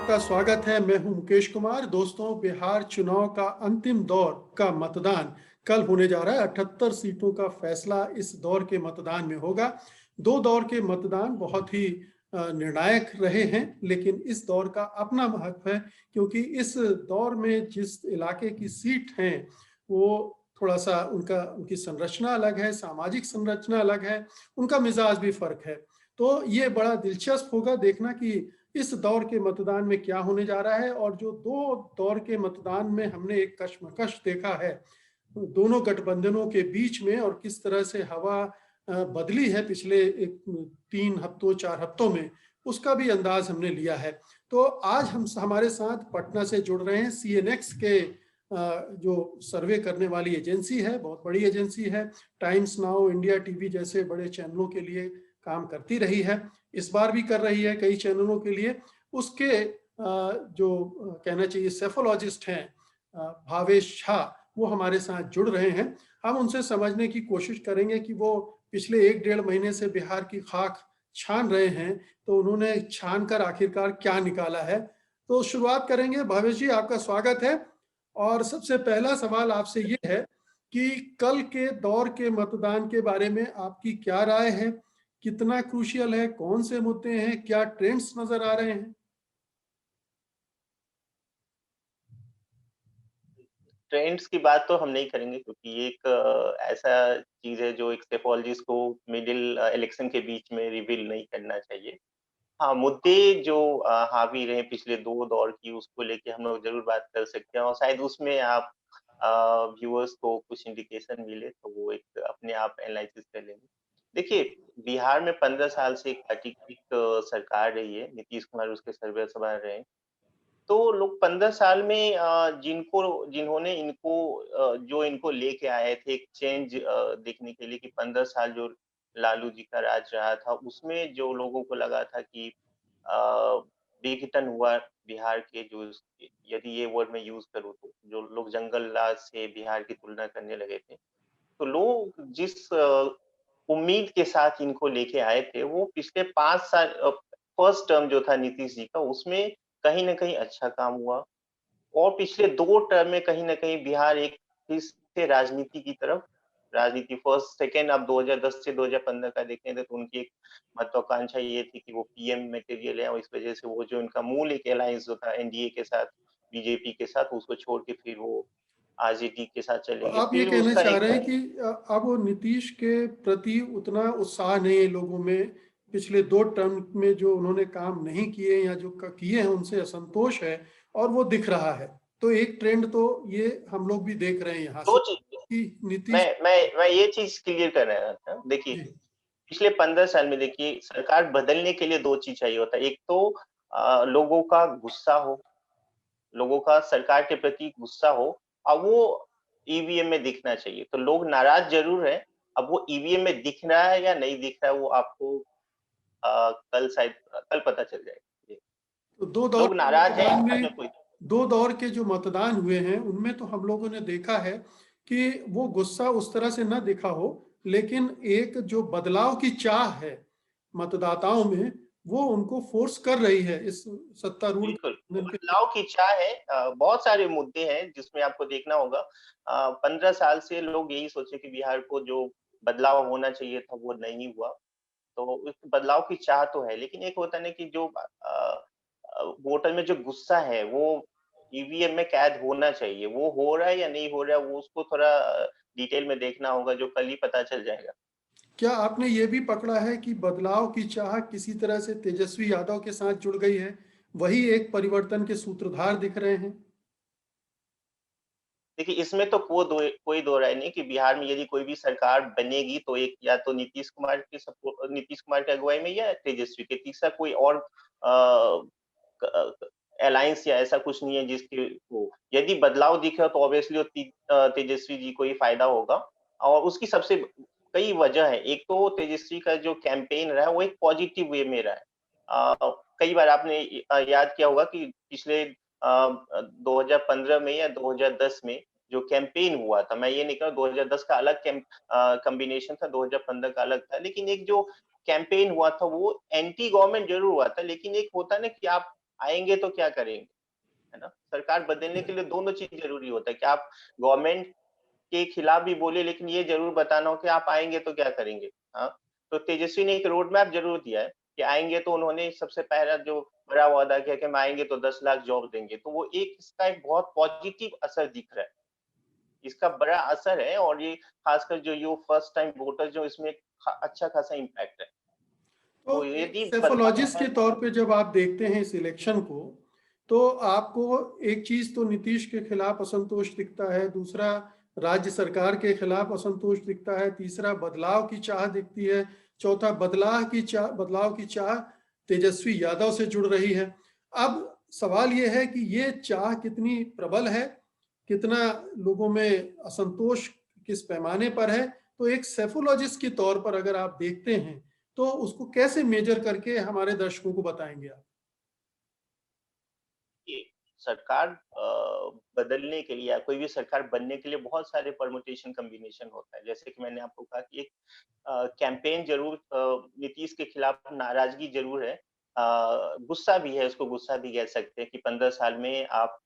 आपका स्वागत है। मैं हूं मुकेश कुमार। दोस्तों, बिहार चुनाव का अंतिम दौर का मतदान कल होने जा रहा है। 78 सीटों का फैसला इस दौर के मतदान में होगा। दो दौर के मतदान बहुत ही निर्णायक रहे हैं, लेकिन इस दौर का अपना महत्व है, क्योंकि इस दौर में जिस इलाके की सीट हैं वो थोड़ा सा उनकी संरचना अलग है, सामाजिक संरचना अलग है, उनका मिजाज भी फर्क है। तो ये बड़ा दिलचस्प होगा देखना कि इस दौर के मतदान में क्या होने जा रहा है। और जो दो दौर के मतदान में हमने एक कश्मकश देखा है दोनों गठबंधनों के बीच में, और किस तरह से हवा बदली है पिछले 3 हफ्तों 4 हफ्तों में, उसका भी अंदाज हमने लिया है। तो आज हम हमारे साथ पटना से जुड़ रहे हैं CNX के जो सर्वे करने वाली एजेंसी है, बहुत बड़ी एजेंसी है, टाइम्स नाउ, इंडिया टीवी जैसे बड़े चैनलों के लिए काम करती रही है, इस बार भी कर रही है कई चैनलों के लिए। उसके जो कहना चाहिए सेफोलॉजिस्ट हैं भावेश झा, वो हमारे साथ जुड़ रहे हैं। हम उनसे समझने की कोशिश करेंगे कि वो पिछले 1 डेढ़ महीने से बिहार की खाक छान रहे हैं, तो उन्होंने छान कर आखिरकार क्या निकाला है। तो शुरुआत करेंगे। भावेश जी, आपका स्वागत है। और सबसे पहला सवाल आपसे ये है कि कल के दौर के मतदान के बारे में आपकी क्या राय है? कितना क्रूशियल है? कौन से मुद्दे हैं? क्या ट्रेंड्स नजर आ रहे हैं? ट्रेंड्स की बात तो हम नहीं करेंगे, क्योंकि ये एक ऐसा चीज है जो एक सेफोलॉजिस्ट को मिडिल इलेक्शन के बीच में रिवील नहीं करना चाहिए। हाँ, मुद्दे जो हावी रहे पिछले 2 दौर की, उसको लेके हम लोग ज़रूर बात कर सकते हैं, और शायद उसमें आप व्यूअर्स को कुछ इंडिकेशन मिले तो वो एक अपने आप एनालिसिस कर लेंगे। देखिए, बिहार में 15 साल से एक पार्टी की सरकार रही है, नीतीश कुमार उसके सर्वेसर्वा रहे हैं। तो लोग 15 साल में जिन्होंने इनको जो इनको लेके आए थे एक चेंज देखने के लिए, कि 15 साल जो लालू जी का राज रहा था, उसमें जो लोगों को लगा था कि विघटन हुआ बिहार के, जो यदि ये वर्ड मैं यूज़ करूँ तो, जो लोग जंगल राज से बिहार की तुलना करने लगे थे। तो लोग जिस उम्मीद के साथ इनको लेके आए थे, वो पिछले 5 साल फर्स्ट टर्म जो था नीतीश जी का, उसमें कहीं न कहीं अच्छा काम हुआ। और पिछले 2 टर्म में कहीं न कहीं बिहार एक फिर से राजनीति की तरफ, राजनीति फर्स्ट सेकंड अब 2010 से 2015 का देखें तो उनकी एक महत्वाकांक्षा ये थी कि वो पीएम मटेरियल है, और इस वजह से वो जो उनका मूल एक अलायंस जो था एनडीए के साथ, बीजेपी के साथ, उसको छोड़ के फिर वो आरजेडी के साथ तो चले गए। आप ये फिर कहना उसका चाह एक रहे हैं कि अब नीतीश के प्रति उतना उत्साह नहीं है लोगों में? पिछले 2 टर्म में जो उन्होंने काम नहीं किए या जो किए हैं उनसे असंतोष है, और वो दिख रहा है। तो एक ट्रेंड तो ये हम लोग भी देख रहे हैं यहाँ 2 से चीज़ कि नीतीश। मैं ये चीज़ क्लियर कर रहा था। देखिए, जी। पिछले 15 साल में देखिए सरकार बदलने के लिए 2 चीज़ चाहिए होता है। एक तो लोगों का गुस्सा हो, लोगों का सरकार के प्रति गुस्सा हो, और वो ईवीएम में दिखना चाहिए। तो लोग नाराज़ ज़रूर हैं, अब वो ईवीएम में दिख रहा है या नहीं दिख रहा है, वो आपको कल पता चल जाएगा। जी, तो दो दौर लोग के नाराज़ हैं, मतदान में इसमें कोई दो दौर के जो मतदान हुए हैं उनमें तो हम लोगों ने देखा है कि वो गुस्सा उस तरह से न दिखा हो, लेकिन एक जो बदलाव की चाह है मतदाताओं में, वो उनको फोर्स कर रही है इस सत्तारूढ़ बिल्कुल, गठबंधन के। बदलाव की चाह है। बहुत सारे मुद्दे हैं जिसमें आपको देखना होगा। 15 साल से लोग यही सोचे कि बिहार को जो बदलाव होना चाहिए था वो नहीं हुआ। तो उस बदलाव की चाह तो है, लेकिन एक होता है ना कि जो वोटर में जो गुस्सा है वो ईवीएम में कैद होना चाहिए। वो हो रहा है या नहीं हो रहा है, वो उसको थोड़ा डिटेल में देखना होगा, जो कल ही पता चल जाएगा। क्या आपने ये भी पकड़ा है कि बदलाव की चाह किसी तरह से तेजस्वी यादव के साथ जुड़ गई है? वही एक परिवर्तन के सूत्रधार दिख रहे हैं। देखिए, इसमें तो कोई दो राय नहीं कि बिहार में यदि कोई भी सरकार बनेगी तो एक या तो नीतीश कुमार की अगुवाई में या तेजस्वी के, तीसरा कोई और अलायंस या ऐसा कुछ नहीं है जिसके वो यदि बदलाव दिखे तो ऑब्वियसली तेजस्वी जी को ही फायदा होगा। और उसकी सबसे कई वजह है। एक तो तेजस्वी का जो कैंपेन रहा है वो एक पॉजिटिव वे में रहा है। कई बार आपने याद किया होगा कि पिछले 2015 में या 2010 में जो कैंपेन हुआ था, मैं ये नहीं कह रहा 2010 का अलग कॉम्बिनेशन था, 2015 का अलग था, लेकिन एक जो कैंपेन हुआ था वो एंटी गवर्नमेंट ज़रूर हुआ था, लेकिन एक होता है ना कि आप आएँगे तो क्या करेंगे? है ना? सरकार बदलने के लिए दोनों चीज़ ज़रूरी होता है कि आप गवर्नमेंट के खिलाफ भी बोले, लेकिन ये ज़रूर बताना हो कि आप आएँगे तो क्या करेंगे? हाँ, तो तेजस्वी ने एक रोड मैप ज़रूर दिया है कि आएँगे तो उन्होंने सबसे पहला जो बड़ा वादा किया कि हम आएँगे तो 10 लाख जॉब देंगे। तो वो एक इसका एक बहुत पॉजिटिव असर दिख रहा है। इसका बड़ा असर है और ये खासकर जो यो फर्स्ट टाइम वोटर जो इसमें अच्छा खासा इम्पैक्ट है। तो तो एक यदि बदलाव सेफोलॉजिस्ट है के तौर पे जब आप देखते हैं इस इलेक्शन को, तो आपको एक चीज तो नीतीश के खिलाफ असंतोष दिखता है, दूसरा राज्य सरकार के खिलाफ असंतोष दिखता है, तीसरा बदलाव की चाह दिखती है, चौथा बदलाव की चाह तेजस्वी यादव से जुड़ रही है। अब सवाल यह है कि ये चाह कितनी प्रबल है, कितना लोगों में असंतोष किस पैमाने पर है। तो एक सेफोलॉजिस्ट के तौर पर अगर आप देखते हैं, तो उसको कैसे मेजर करके हमारे दर्शकों को बताएंगे आप? कि सरकार बदलने के लिए या कोई भी सरकार बनने के लिए बहुत सारे परमुटेशन कॉम्बिनेशन होता है। जैसे कि मैंने आपको कहा कि एक कैंपेन ज़रूर नीतीश के खिलाफ नाराज़गी ज़रूर है। गुस्सा भी है, उसको गुस्सा भी कह सकते हैं कि 15 साल में आप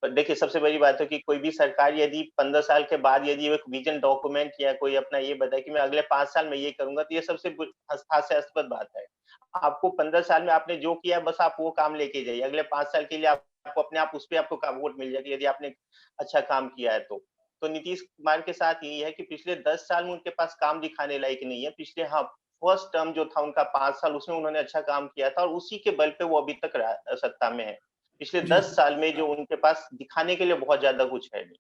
देखिए सबसे बड़ी बात है कि कोई भी सरकार यदि 15 साल के बाद यदि एक विज़न डॉक्यूमेंट या कोई अपना ये बताए कि मैं अगले 5 साल में ये करूँगा, तो ये सबसे हास्यास्पद बात है। आपको 15 साल में आपने जो किया बस आप वो काम लेके जाइए। अगले 5 साल के लिए आपको अपने आप उस पे आपको का वोट मिल जाएगा यदि आपने अच्छा काम किया है तो। तो नीतीश कुमार के साथ यही है कि पिछले 10 साल में उनके पास काम दिखाने लायक नहीं है। पिछले हाँ, फर्स्ट टर्म जो था उनका 5 साल उसमें उन्होंने अच्छा काम किया था और उसी के बल पे वो अभी तक सत्ता में है। पिछले जी। 10 साल में जो उनके पास दिखाने के लिए बहुत ज़्यादा कुछ है नहीं।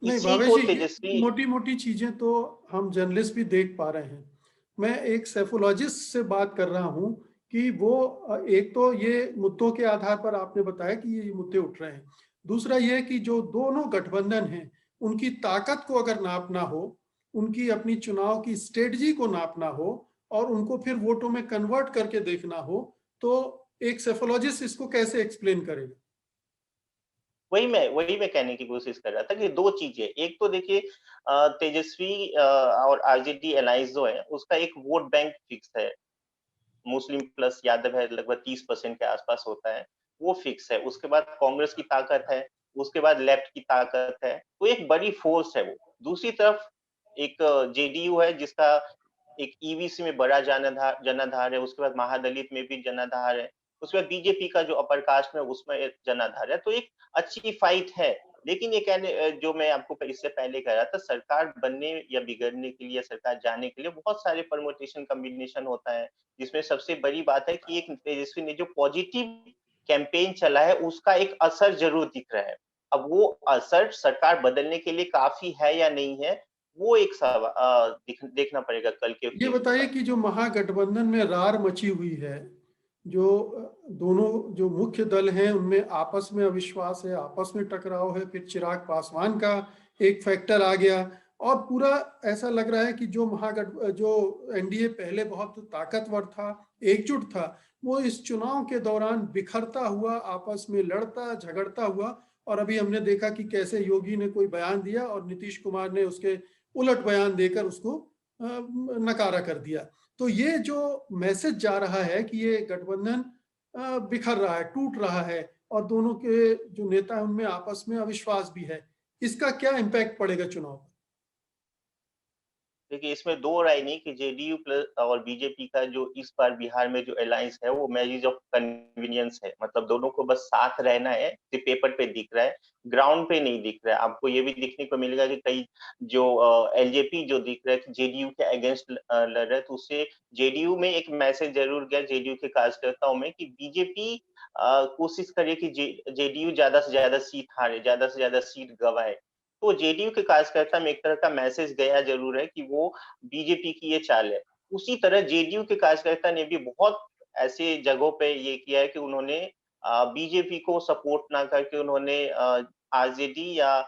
नहीं इसी भावेश को जी, ये तेजस्वी मोटी मोटी चीजें तो हम जर्नलिस्ट भी देख पा रहे हैं। मैं एक सेफोलॉजिस्ट से बात कर रहा हूं कि वो एक तो ये मुद्दों के आधार पर आपने बताया कि ये मुद्दे उठ रहे हैं, दूसरा ये कि जो दोनों गठबंधन हैं उनकी ताकत को अगर नापना हो, उनकी अपनी चुनाव की स्ट्रेटजी को नापना हो और उनको फिर वोटों में कन्वर्ट करके देखना हो, तो एक सेफोलॉजिस्ट इसको कैसे एक्सप्लेन करेगा? वही मैं कहने की कोशिश कर रहा था कि 2 चीज़ें, एक तो देखिए तेजस्वी और आरजेडी अलायंस जो है, उसका एक वोट बैंक फिक्स है। मुस्लिम प्लस यादव है, लगभग 30% के आसपास होता है, वो फिक्स है। उसके बाद कांग्रेस की ताकत है, उसके बाद लेफ्ट की ताकत है, तो एक बड़ी फोर्स है वो। दूसरी तरफ एक जेडीयू है जिसका एक ईवीसी में बड़ा जनाधार है, उसके बाद महादलित में भी जनाधार है, उसके बाद बीजेपी का जो अपर कास्ट में उसमें एक जनाधार है, तो एक अच्छी फाइट है। लेकिन ये जो मैं आपको इससे पहले कह रहा था, सरकार बनने या बिगड़ने के लिए या सरकार जाने के लिए बहुत सारे परमुटेशन कॉम्बिनेशन होता है, जिसमें सबसे बड़ी बात है कि एक तेजस्वी ने जो पॉजिटिव कैंपेन चला है, उसका एक असर ज़रूर दिख रहा है। अब वो असर सरकार बदलने के लिए काफ़ी है या नहीं है, वो एक देखना पड़ेगा कल के ये केस के बताइए बाद। कि जो महागठबंधन में रार मची हुई है, जो दोनों जो मुख्य दल हैं उनमें आपस में अविश्वास है, आपस में टकराव है, फिर चिराग पासवान का एक फैक्टर आ गया और पूरा ऐसा लग रहा है कि जो एनडीए पहले बहुत ताकतवर था, एकजुट था, वो इस चुनाव के दौरान बिखरता हुआ, आपस में लड़ता झगड़ता हुआ। और अभी हमने देखा कि कैसे योगी ने कोई बयान दिया और नीतीश कुमार ने उसके उलट बयान देकर उसको नकारा कर दिया। तो ये जो मैसेज जा रहा है कि ये गठबंधन बिखर रहा है, टूट रहा है और दोनों के जो नेता हैं उनमें आपस में अविश्वास भी है, इसका क्या इम्पैक्ट पड़ेगा चुनाव पर? देखिए, इसमें 2 राय नहीं कि जेडीयू प्लस और बीजेपी का जो इस बार बिहार में जो अलायंस है, वो मैरिज ऑफ कन्वीनियंस है। मतलब दोनों को बस साथ रहना है, सिर्फ पेपर पे दिख रहा है, ग्राउंड पे नहीं दिख रहा है। आपको ये भी दिखने को मिलेगा कि कई जो एलजेपी जो दिख रहा है कि जेडीयू के अगेंस्ट लड़ रहा है, तो उससे जेडीयू में एक मैसेज ज़रूर गया जेडीयू के कार्यकर्ताओं में कि बीजेपी कोशिश करे कि जेडीयू ज़्यादा से ज़्यादा सीट हारे, ज़्यादा से ज़्यादा सीट गँवाए। तो जेडीयू के कार्यकर्ता में एक तरह का मैसेज गया ज़रूर है कि वो बीजेपी की ये चाल है। उसी तरह जेडीयू के कार्यकर्ता ने भी बहुत ऐसे जगहों पे ये किया है कि उन्होंने बीजेपी को सपोर्ट ना करके उन्होंने आरजेडी या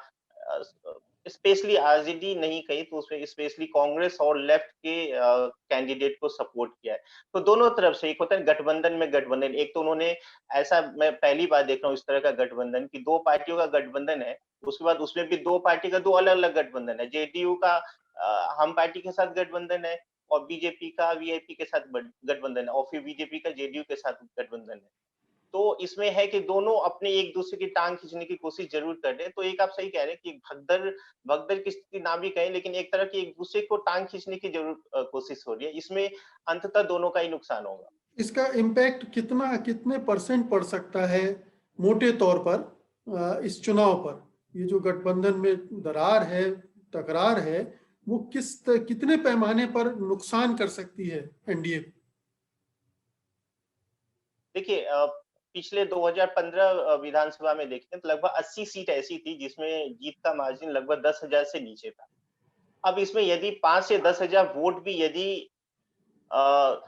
स्पेशली आरजेडी नहीं कही तो उसमें स्पेशली कांग्रेस और लेफ्ट के कैंडिडेट को सपोर्ट किया है। तो दोनों तरफ से एक होता है गठबंधन में गठबंधन, एक तो उन्होंने ऐसा मैं पहली बार देख रहा हूँ इस तरह का गठबंधन कि 2 पार्टियों का गठबंधन है, उसके बाद उसमें भी 2 पार्टी का 2 अलग-अलग गठबंधन है। जेडीयू का हम पार्टी के साथ गठबंधन है और बीजेपी का वीआईपी के साथ गठबंधन है और फिर बीजेपी का जेडीयू के साथ गठबंधन है। तो इसमें है कि दोनों अपने एक दूसरे की टांग खींचने की कोशिश जरूर कर रहे हैं। तो एक आप सही कह रहे हैं कि भगदड़ भगदड़ की स्थिति ना भी कहें, लेकिन एक तरह की एक दूसरे को टांग खींचने की जरूर कोशिश हो रही है। इसमें अंततः दोनों का ही नुकसान होगा। इसका इम्पैक्ट कितना कितने परसेंट पड़ सकता है मोटे तौर पर इस चुनाव पर? ये जो गठबंधन में दरार है, तकरार है, वो कितने पैमाने पर नुकसान कर सकती है एनडीए को? देखिए पिछले 2015 विधानसभा में देखें तो लगभग 80 सीट ऐसी थी जिसमें जीत का मार्जिन लगभग 10,000 से नीचे था। अब इसमें यदि 5 से 10,000 वोट भी यदि अ,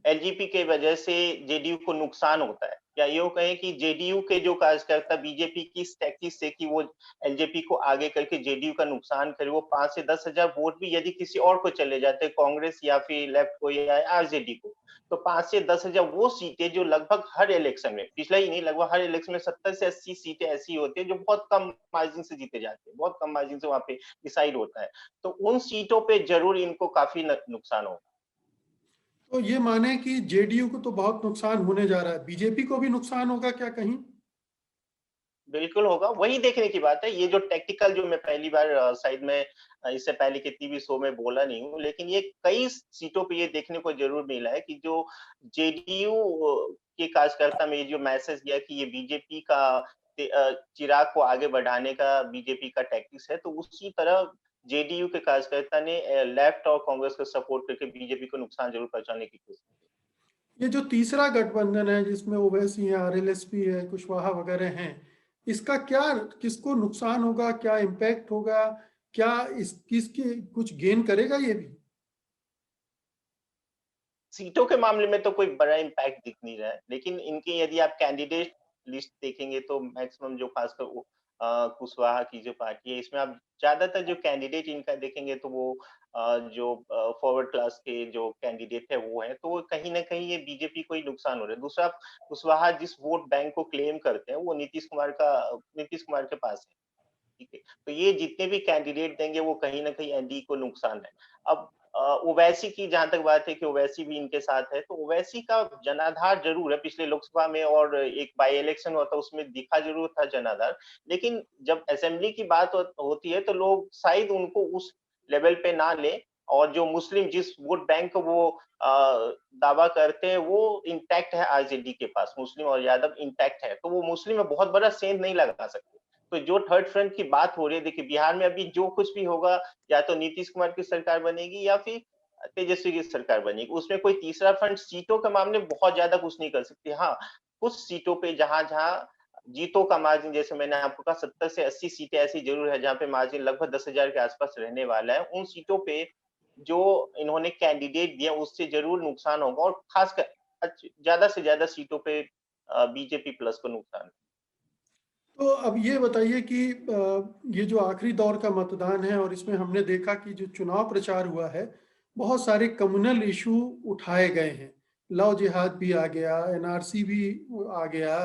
एलजेपी के वजह से जेडीयू को नुकसान होता है, या यूँ कहें कि जेडीयू के जो कार्यकर्ता बीजेपी की इस टैक्टिस से कि वो एलजेपी को आगे करके जेडीयू का नुकसान करे, वो 5 से 10,000 वोट भी यदि किसी और को चले जाते, कांग्रेस या फिर लेफ्ट को या आरजेडी को, तो 5 से 10,000 वो सीटें जो लगभग हर इलेक्शन में, पिछला ही नहीं लगभग हर इलेक्शन में 70 से 80 सीटें ऐसी होती है जो बहुत कम मार्जिन से जीते जाते हैं, बहुत कम मार्जिन से वहाँ पे डिसाइड होता है। तो उन सीटों पे ज़रूर इनको काफ़ी न नुकसान होगा। तो ये माने कि जेडीयू को तो बहुत नुकसान होने जा रहा है, बीजेपी को भी नुकसान होगा क्या कहीं? बिल्कुल होगा, वही देखने की बात है। ये जो टैक्टिकल जो मैं पहली बार शायद मैं इससे पहले किसी भी शो में बोला नहीं हूँ, लेकिन ये कई सीटों पे ये देखने को ज़रूर मिला है कि जो जेडीयू के कार्यकर्ता में ये जो मैसेज गया कि ये बीजेपी का चिराग को आगे बढ़ाने का बीजेपी का टैक्टिक्स है, तो उसी तरह जेडीयू के कार्यकर्ता ने लेफ्ट और कांग्रेस को सपोर्ट करके बीजेपी को नुकसान ज़रूर पहुँचाने की कोशिश की। ये जो तीसरा गठबंधन है जिसमें ओवैसी है, आरएलएसपी है, कुशवाहा वगैरह हैं, इसका क्या किसको नुकसान होगा, क्या इम्पैक्ट होगा, क्या इस किसकी कुछ गेन करेगा ये भी? सीटों के मामले में तो कोई बड़ा इम्पैक्ट दिख नहीं रहा है, लेकिन इनकी यदि आप कैंडिडेट लिस्ट देखेंगे तो मैक्सिमम जो खासकर वो कुशवाहा की जो पार्टी है, इसमें आप ज़्यादातर जो कैंडिडेट इनका देखेंगे तो वो जो फॉरवर्ड क्लास के जो कैंडिडेट है वो हैं, तो वो कहीं न कहीं ये बीजेपी को ही नुकसान हो रहा है। दूसरा, कुशवाहा जिस वोट बैंक को क्लेम करते हैं, वो नीतीश कुमार के पास है। ठीक है? तो ये जितने भी कैंडिडेट देंगे वो कहीं न कहीं एनडीए को नुकसान है। अब ओवैसी की जहाँ तक बात है कि ओवैसी भी इनके साथ है, तो ओवैसी का जनाधार ज़रूर है, पिछले लोकसभा में और एक बाय इलेक्शन हुआ था उसमें दिखा ज़रूर था जनाधार। लेकिन जब असेंबली की बात होती है तो लोग शायद उनको उस लेवल पे ना लें, और जो मुस्लिम जिस वोट बैंक को वो दावा करते हैं वो इंटैक्ट है आरजेडी के पास, मुस्लिम और यादव इंटैक्ट है। तो वो मुस्लिम में बहुत बड़ा सेंध नहीं लगा सकते। तो जो थर्ड फ्रंट की बात हो रही है, देखिए बिहार में अभी जो कुछ भी होगा, या तो नीतीश कुमार की सरकार बनेगी या फिर तेजस्वी की सरकार बनेगी। उसमें कोई तीसरा फ्रंट सीटों के मामले में बहुत ज़्यादा कुछ नहीं कर सकती। हाँ, कुछ सीटों पे जहाँ-जहाँ जीतों का मार्जिन, जैसे मैंने आपको कहा 70 से 80 सीटें ऐसी ज़रूर है जहाँ पे मार्जिन लगभग 10,000 के आस-पास रहने वाला है। उन सीटों पे जो इन्होंने कैंडिडेट दिया उससे ज़रूर नुकसान होगा, और खासकर ज़्यादा से ज़्यादा सीटों पे बीजेपी प्लस को नुकसान। तो अब ये बताइए कि ये जो आखिरी दौर का मतदान है और इसमें हमने देखा कि जो चुनाव प्रचार हुआ है, बहुत सारे कम्युनल इशू उठाए गए हैं। लव जिहाद भी आ गया, एनआरसी भी आ गया,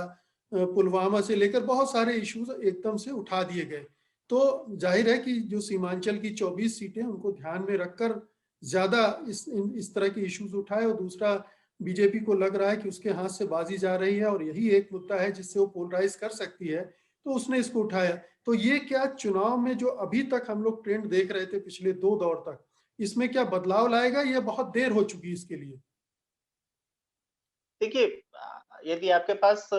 पुलवामा से लेकर बहुत सारे इश्यूज एकदम से उठा दिए गए। तो जाहिर है कि जो सीमांचल की 24 सीटें उनको ध्यान में रखकर ज्यादा इस तरह के इश्यूज उठाए, और दूसरा बीजेपी को लग रहा है कि उसके हाथ से बाजी जा रही है और यही एक मुद्दा है जिससे वो पोलराइज कर सकती है, तो उसने इसको उठाया। तो ये क्या चुनाव में जो अभी तक हम लोग ट्रेंड देख रहे थे पिछले 2 दौर तक, इसमें क्या बदलाव लाएगा, या बहुत देर हो चुकी है इसके लिए? देखिए यदि आपके पास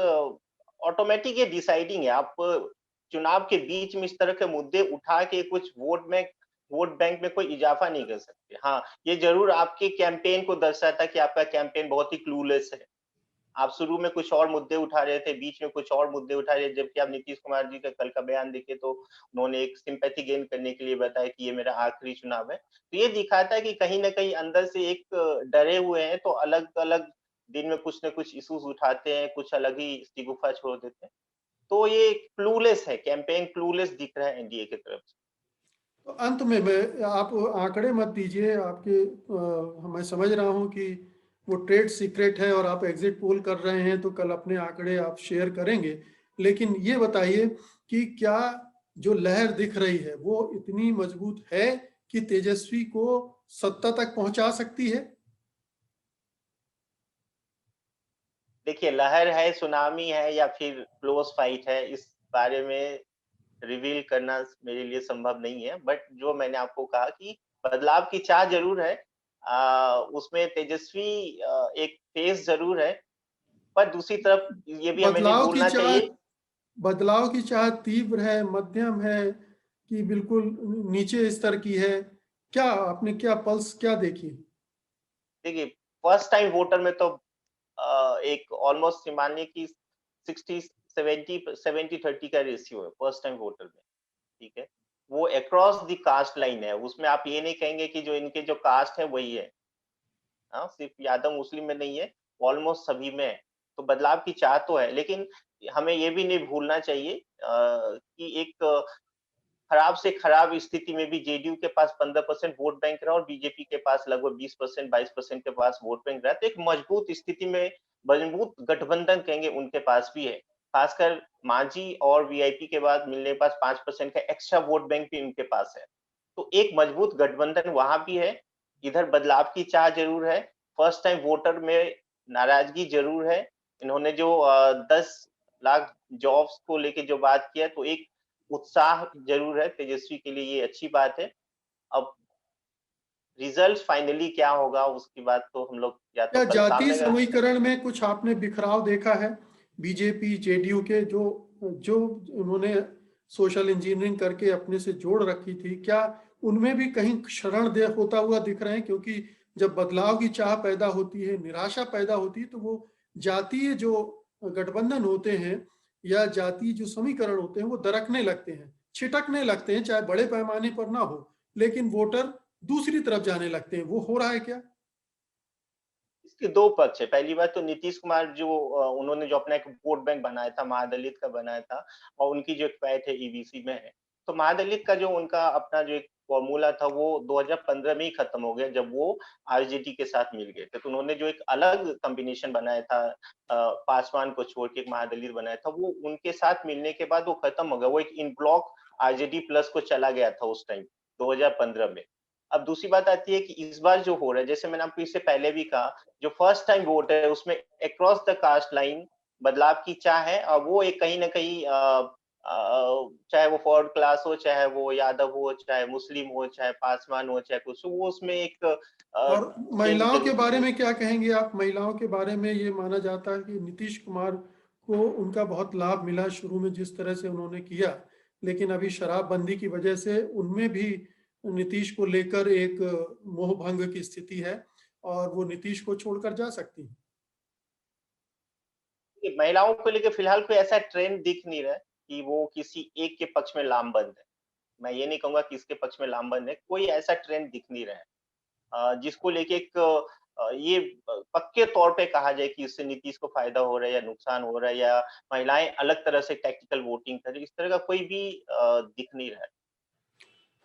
ऑटोमेटिक ये डिसाइडिंग है, आप चुनाव के बीच में इस तरह के मुद्दे उठा के कुछ वोट बैंक में कोई इजाफा नहीं कर सकते। हाँ, ये ज़रूर आपके कैंपेन को दर्शाता है कि आपका कैंपेन बहुत ही क्लूलेस है। आप शुरू में कुछ और मुद्दे उठा रहे थे, बीच में कुछ और मुद्दे उठा रहे थे, जबकि आप नीतीश कुमार जी का कल का बयान देखें तो उन्होंने एक सिम्पैथी गेन करने के लिए बताया कि ये मेरा आखिरी चुनाव है। तो ये दिखाता है कि कहीं न कहीं अंदर से एक डरे हुए हैं, तो अलग-अलग दिन में कुछ न कुछ इश्यूज़ उठाते हैं, कुछ अलग ही शगुफ़ा छोड़ देते हैं। तो ये क्लूलेस है, कैंपेन क्लूलेस दिख रहा है एनडीए की तरफ से। तो अंत में मैं आप आंकड़े मत दीजिए, आपके मैं समझ रहा हूँ कि वो ट्रेड सीक्रेट है और आप एग्जिट पोल कर रहे हैं, तो कल अपने आंकड़े आप शेयर करेंगे। लेकिन ये बताइए कि क्या जो लहर दिख रही है वो इतनी मजबूत है कि तेजस्वी को सत्ता तक पहुंचा सकती है? देखिए, लहर है, सुनामी है या फिर क्लोज़ फाइट है, इस बारे में रिवील करना मेरे लिए संभव नहीं है। बट जो मैंने आपको कहा कि बदलाव की चाह ज़रूर है। उसमें तेजस्वी एक फेस ज़रूर है, पर दूसरी तरफ ये भी हमें नहीं बदलाव की भूलना चाह चाहिए। बदलाव की चाह तीव्र है, मध्यम है कि बिल्कुल नीचे स्तर की है? क्या आपने क्या पल्स क्या देखी? देखिए, फर्स्ट टाइम वोटर में तो एक ऑलमोस्ट मानिए कि 60 70-30 का रेशियो है फर्स्ट टाइम वोटर में, ठीक है? वो अक्रॉस द कास्ट लाइन है, उसमें आप ये नहीं कहेंगे कि जो इनके जो कास्ट है वही है। हाँ, सिर्फ यादव मुस्लिम में नहीं है, ऑलमोस्ट सभी में है। तो बदलाव की चाह तो है, लेकिन हमें ये भी नहीं भूलना चाहिए कि एक खराब से खराब स्थिति में भी जेडीयू के पास 15% वोट बैंक रहा और बीजेपी के पास लगभग 20% 22% के पास वोट बैंक रहा। तो एक मजबूत स्थिति में मजबूत गठबंधन कहेंगे उनके पास भी है। खासकर मांझी और वीआईपी के बाद मिलने के पास 5% का एक्स्ट्रा वोट बैंक भी उनके पास है। तो एक मजबूत गठबंधन वहाँ भी है। इधर बदलाव की चाह ज़रूर है। फर्स्ट टाइम वोटर में नाराज़गी ज़रूर है। इन्होंने जो 10 लाख जॉब्स को लेके जो बात किया, तो एक उत्साह ज़रूर है, तेजस्वी के लिए ये अच्छी बात है। अब रिज़ल्ट फाइनली क्या होगा उसकी बात तो हम लोग या तो क्या कल जातीय सामने समीकरण में कुछ आपने बिखराव देखा है? बीजेपी, जेडीयू के जो जो उन्होंने सोशल इंजीनियरिंग करके अपने से जोड़ रखी थी, क्या उनमें भी कहीं क्षरण दे होता हुआ दिख रहे हैं? क्योंकि जब बदलाव की चाह पैदा होती है, निराशा पैदा होती है, तो वो जातीय जो गठबंधन होते हैं या जातीय जो समीकरण होते हैं, वो दरकने लगते हैं, छिटकने लगते हैं, चाहे बड़े पैमाने पर ना हो, लेकिन वोटर दूसरी तरफ जाने लगते हैं। वो हो रहा है क्या? इसके 2 पक्ष है। पहली बात तो नीतीश कुमार जो उन्होंने जो अपना एक वोट बैंक बनाया था, महादलित का बनाया था और उनकी जो एक पैठ है ईबीसी में है। तो महादलित का जो उनका अपना जो एक फ़ॉर्मूला था वो 2015 में ही खत्म हो गया जब वो आरजेडी के साथ मिल गए थे। तो उन्होंने जो एक अलग कॉम्बिनेशन बनाया था पासवान को छोड़ के एक महादलित बनाया था, वो उनके साथ मिलने के बाद वो खत्म हो गया। वो एक इन ब्लॉक आरजेडी प्लस को चला गया था उस टाइम 2015 में। अब दूसरी बात आती है कि इस बार जो हो रहा है, जैसे मैंने आपको इससे पहले भी कहा, जो फर्स्ट टाइम वोट है उसमें अक्रॉस द कास्ट लाइन बदलाव की चाह है और वो एक कहीं न कहीं चाहे वो फॉरवर्ड क्लास हो, चाहे वो यादव हो, चाहे मुस्लिम हो, चाहे पासवान हो, चाहे कुछ हो, वो उसमें एक और चेंज महिलाओं के ज़रूर बारे दिखेगी। में क्या कहेंगे आप? महिलाओं के बारे में ये माना जाता है कि नीतीश कुमार को उनका बहुत लाभ मिला शुरू में जिस तरह से उन्होंने किया, लेकिन अभी शराबबंदी की वजह से उनमें भी नीतीश को लेकर एक मोह भंग की स्थिति है और वो नीतीश को छोड़कर जा सकती हैं। देखिए, महिलाओं को लेके फिलहाल कोई ऐसा ट्रेंड दिख नहीं रहा है कि वो किसी एक के पक्ष में लामबंद है। मैं ये नहीं कहूँगा कि इसके पक्ष में लामबंद है, कोई ऐसा ट्रेंड दिख नहीं रहा है। जिसको लेके एक ये पक्के तौर पे कहा जाए कि इससे नीतीश को फ़ायदा हो रहा है या नुकसान हो रहा है या महिलाएँ अलग तरह से टैक्टिकल वोटिंग कर रही है, इस तरह का कोई भी दिख नहीं रहा है।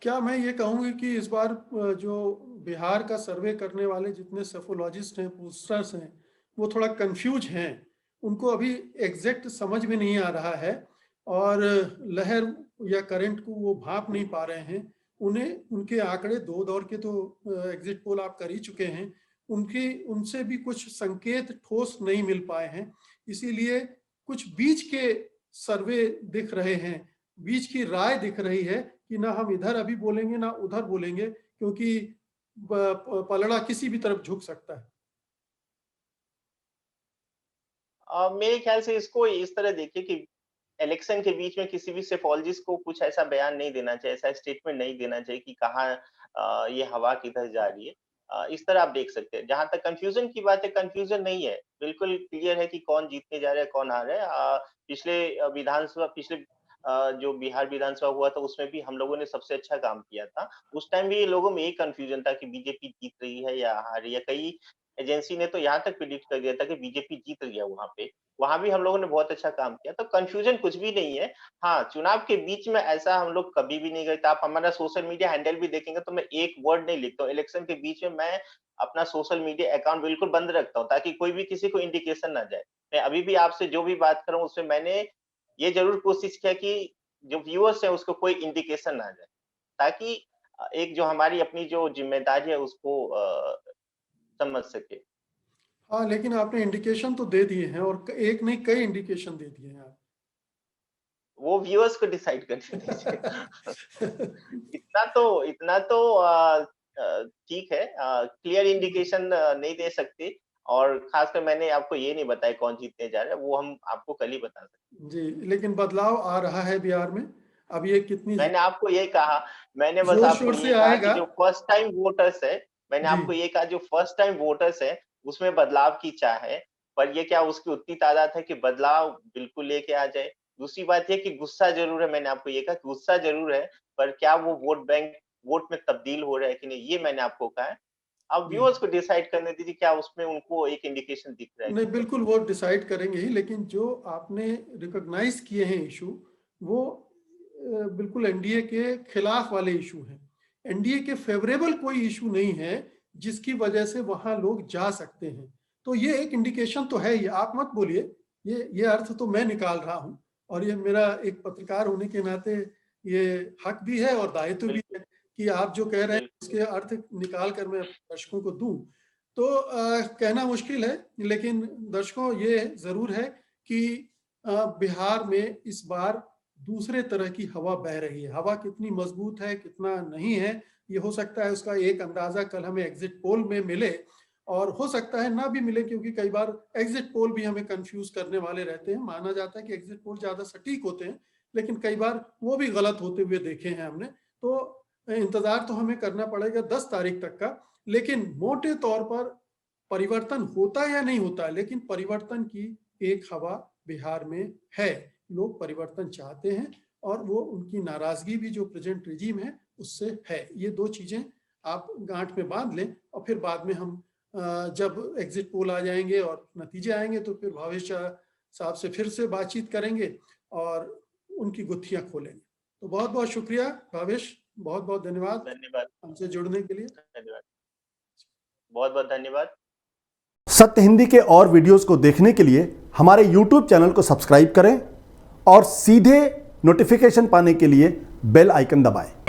क्या मैं ये कहूँगी कि इस बार जो बिहार का सर्वे करने वाले जितने सेफोलॉजिस्ट हैं, पोलस्टर्स हैं, वो थोड़ा कन्फ्यूज हैं। उनको अभी एग्ज़ैक्ट समझ में नहीं आ रहा है और लहर या करंट को वो भाँप नहीं पा रहे हैं। उन्हें उनके आंकड़े 2 दौर के तो एग्ज़िट पोल आप कर ही चुके हैं। उनकी उनसे भी कुछ संकेत ठोस नहीं मिल पाए हैं। इसीलिए कुछ बीच के सर्वे दिख रहे हैं, बीच की राय दिख रही है कि ना हम इधर अभी बोलेंगे ना उधर बोलेंगे क्योंकि पलड़ा किसी भी तरफ झुक सकता है। मेरे ख्याल से इसको इस तरह देखिए कि इलेक्शन के बीच में किसी भी सेफोलॉजिस्ट को कुछ ऐसा बयान नहीं देना चाहिए, ऐसा स्टेटमेंट नहीं देना चाहिए कि कहाँ ये हवा किधर जा रही है। इस तरह आप देख सकते हैं। जहाँ तक कन्फ्यूज़न की बात है, कन्फ्यूज़न नहीं है। बिल्कुल क्लियर है कि कौन जीतने जा रहा है, कौन हार रहा है। पिछले विधानसभा पिछले जो बिहार विधानसभा हुआ था, उसमें भी हम लोगों ने सबसे अच्छा काम किया था। उस टाइम भी लोगों में यही कन्फ्यूज़न था कि बीजेपी जीत रही है या हार रही है। कई एजेंसी ने तो यहाँ तक प्रेडिक्ट कर दिया था कि बीजेपी जीत रही है वहाँ पे। वहाँ भी हम लोगों ने बहुत अच्छा काम किया, तो कन्फ्यूज़न कुछ भी नहीं है। हाँ, चुनाव के बीच में ऐसा हम लोग कभी भी नहीं करते। आप हमारा सोशल मीडिया हैंडल भी देखेंगे तो मैं एक वर्ड नहीं लिखता हूँ। इलेक्शन के बीच में मैं अपना सोशल मीडिया अकाउंट बिल्कुल बंद रखता हूँ ताकि कोई भी किसी को इंडिकेशन ना जाए। मैं अभी भी आपसे जो भी बात कर रहा हूँ उसमें मैंने ये ज़रूर कोशिश किया कि जो व्यूअर्स हैं उसको कोई इंडिकेशन ना जाए, ताकि एक जो हमारी अपनी जो ज़िम्मेदारी है उसको समझ सके। हाँ, लेकिन आपने इंडिकेशन तो दे दिए हैं, और एक नहीं कई इंडिकेशन दे दिए हैं आप। वो व्यूअर्स को डिसाइड करने दीजिए। इतना तो ठीक है, क्लियर इंडिकेशन नहीं दे सकते, और खासकर मैंने आपको ये नहीं बताया कौन जीतने जा रहा है, वो हम आपको कल ही बता सकते हैं। जी, लेकिन बदलाव आ रहा है बिहार में। अब ये कितनी मैंने आपको ये कहा, मैंने बस आपको जोर-शोर ये से कहा कि आएगा। जो फर्स्ट टाइम वोटर्स है, मैंने जी, आपको ये कहा जो फर्स्ट टाइम वोटर्स है, उसमें बदलाव की चाह है। पर ये क्या उसकी उतनी तादाद है कि बदलाव बिल्कुल लेके आ जाए? दूसरी बात ये कि गुस्सा ज़रूर है, मैंने आपको ये कहा कि गुस्सा ज़रूर है, पर क्या वो वोट में तब्दील हो रहा है कि नहीं, ये मैंने आपको कहा है। अब जी। व्यूअर्स को डिसाइड करने दीजिए, क्या उसमें उनको एक इंडिकेशन दिख रहा है नहीं, कि नहीं? बिल्कुल वो डिसाइड करेंगे ही, लेकिन जो आपने रिकॉग्नाइज किए हैं इशू, वो बिल्कुल एनडीए के खिलाफ वाले इशू हैं। एनडीए के फेवरेबल कोई इशू नहीं है जिसकी वजह से वहां लोग जा सकते हैं। तो ये एक इंडिकेशन तो है ही, आप मत बोलिए। ये अर्थ तो मैं निकाल रहा हूं, और ये मेरा एक पत्रकार होने के नाते ये हक भी है और दायित्व भी बिल्कुल, है कि आप जो कह रहे हैं बिल्कुल। उसके अर्थ निकाल कर मैं अपने दर्शकों को दूं। तो कहना मुश्किल है, लेकिन दर्शकों ये ज़रूर है कि बिहार में इस बार दूसरे तरह की हवा बह रही है। हवा कितनी मजबूत है, कितना नहीं है, ये हो सकता है उसका एक अंदाज़ा कल हमें एग्जिट पोल में मिले, और हो सकता है ना भी मिले, क्योंकि कई बार एग्जिट पोल भी हमें कंफ्यूज करने वाले रहते हैं। माना जाता है कि एग्जिट पोल ज़्यादा सटीक होते हैं, लेकिन कई बार वो भी गलत होते हुए देखे हैं हमने। तो इंतज़ार तो हमें करना पड़ेगा 10 तारीख तक का। लेकिन मोटे तौर पर परिवर्तन होता या नहीं होता, लेकिन परिवर्तन की एक हवा बिहार में है। लोग परिवर्तन चाहते हैं, और वो उनकी नाराजगी भी जो प्रेजेंट रिजीम है उससे है। ये दो चीजें आप गांठ में बांध लें, और फिर बाद में हम जब एग्जिट पोल आ जाएंगे और नतीजे आएंगे तो फिर भावेश साहब से फिर से बातचीत करेंगे और उनकी गुत्थियां खोलेंगे। तो बहुत बहुत शुक्रिया भावेश, बहुत बहुत धन्यवाद धन्यवाद, हमसे जुड़ने के लिए। धन्यवाद। बहुत-बहुत धन्यवाद। सत्य हिंदी के और वीडियोस को देखने के लिए हमारे YouTube चैनल को सब्सक्राइब करें और सीधे नोटिफिकेशन पाने के लिए बेल आइकन दबाएं।